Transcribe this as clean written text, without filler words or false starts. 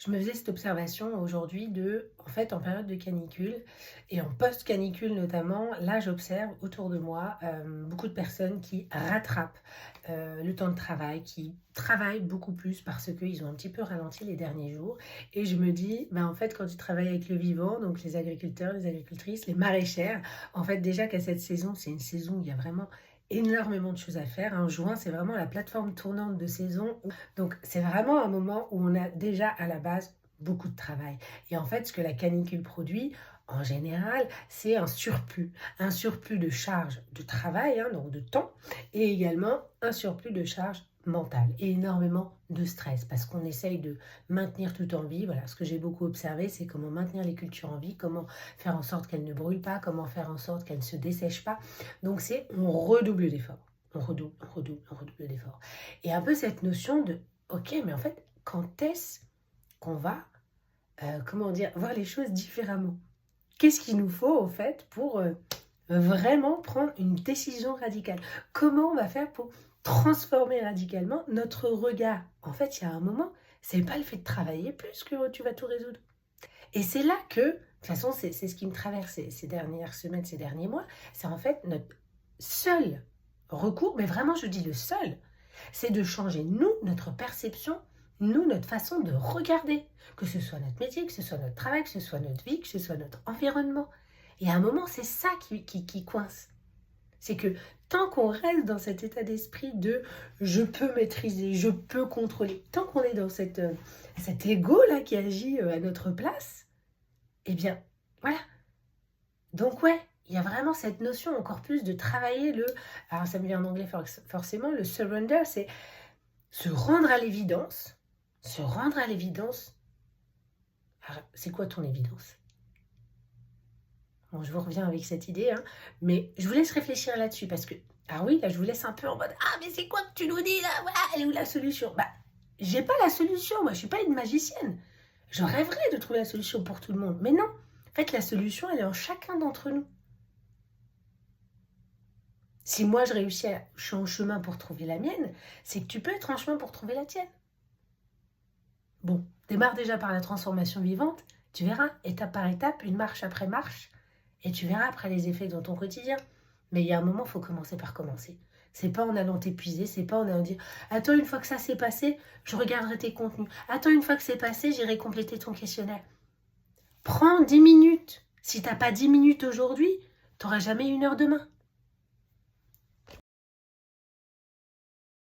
Je me faisais cette observation aujourd'hui en fait, en période de canicule et en post-canicule notamment, là, j'observe autour de moi beaucoup de personnes qui rattrapent le temps de travail, qui travaillent beaucoup plus parce qu'ils ont un petit peu ralenti les derniers jours. Et je me dis, ben, en fait, quand tu travailles avec le vivant, donc les agriculteurs, les agricultrices, les maraîchères, en fait, déjà qu'à cette saison, c'est une saison où il y a vraiment énormément de choses à faire. En juin, c'est vraiment la plateforme tournante de saison. Donc, c'est vraiment un moment où on a déjà à la base beaucoup de travail. Et en fait, ce que la canicule produit, en général, c'est un surplus de charge de travail, hein, donc de temps, et également un surplus de charge mentale et énormément de stress parce qu'on essaye de maintenir tout en vie. Voilà, ce que j'ai beaucoup observé, c'est comment maintenir les cultures en vie, comment faire en sorte qu'elles ne brûlent pas, comment faire en sorte qu'elles ne se dessèchent pas. Donc, on redouble d'efforts. On redouble d'efforts. Et un peu cette notion de, ok, mais en fait, quand est-ce qu'on va, comment dire, voir les choses différemment? Qu'est-ce qu'il nous faut, au fait, pour vraiment prendre une décision radicale? Comment on va faire pour transformer radicalement notre regard? En fait, il y a un moment, c'est pas le fait de travailler plus que tu vas tout résoudre. Et c'est là que, de toute façon, c'est ce qui me traverse ces dernières semaines, ces derniers mois, c'est en fait notre seul recours, mais vraiment je dis le seul, c'est de changer nous, notre perception, nous, notre façon de regarder, que ce soit notre métier, que ce soit notre travail, que ce soit notre vie, que ce soit notre environnement. Et à un moment, c'est ça qui coince. C'est que tant qu'on reste dans cet état d'esprit de je peux maîtriser, je peux contrôler, tant qu'on est dans cet ego-là qui agit à notre place, eh bien, voilà. Donc ouais, il y a vraiment cette notion encore plus de travailler alors ça me vient en anglais forcément, le surrender, c'est se rendre à l'évidence. Se rendre à l'évidence. Alors, c'est quoi ton évidence? Bon, je vous reviens avec cette idée, hein, mais je vous laisse réfléchir là-dessus parce que, ah oui, là, je vous laisse un peu en mode, ah, mais c'est quoi que tu nous dis là? Voilà, elle est où la solution? Bah, j'ai pas la solution, moi, je suis pas une magicienne. Je rêverais de trouver la solution pour tout le monde, mais non. En fait, la solution, elle est en chacun d'entre nous. Si moi, je suis en chemin pour trouver la mienne, c'est que tu peux être en chemin pour trouver la tienne. Bon, démarre déjà par la transformation vivante, tu verras, étape par étape, une marche après marche, et tu verras après les effets dans ton quotidien. Mais il y a un moment, il faut commencer par commencer. C'est pas en allant t'épuiser, c'est pas en allant dire attends, une fois que ça s'est passé, je regarderai tes contenus. Attends, une fois que c'est passé, j'irai compléter ton questionnaire. Prends 10 minutes. Si t'as pas 10 minutes aujourd'hui, t'auras jamais 1 heure demain.